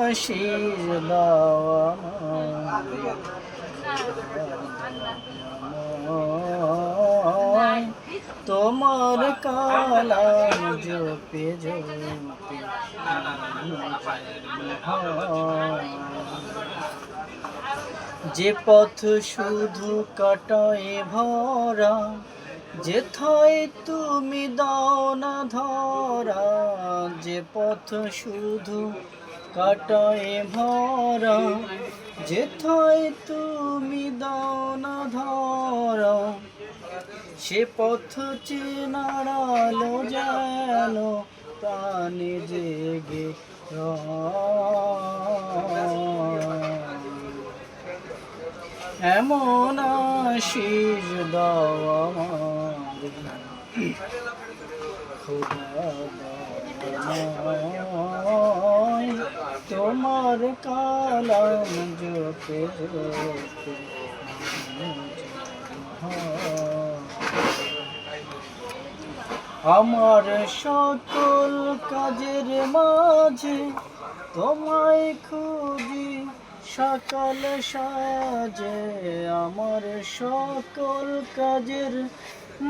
আশিস দাও আমায়, তোমার কালাম জপে জপে যে পথ শুধু কাটায় ভরা, যেথায় তুমি দাও না ধরা। যে পথ শুধু কাটায় ভরা, যেথায় তুমি দাও না ধরা। সে পথ চেনার আলো যেন প্রাণে জেগে এমন আশিস দাও আমারে, খোদা আমায়, তোমার কালাম জপে জপে আমার সকল কাজের মাঝে তোমায় খুঁজি সকাল সাজে। আমার সকল কাজের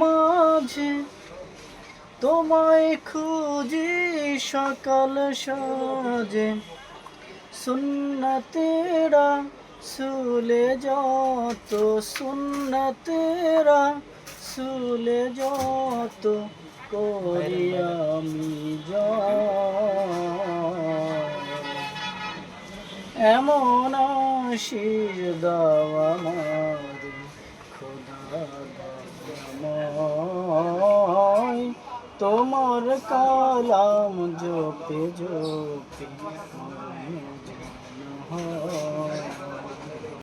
মাঝে তোমায় খুঁজি সকাল সাজে। সুন্নতেরা সুলে যত, সুন্নতেরা সুলে যত করি আমি এমন আশিস দাও আমারে, খোদা আমায়, তোমার কালাম জপে জপে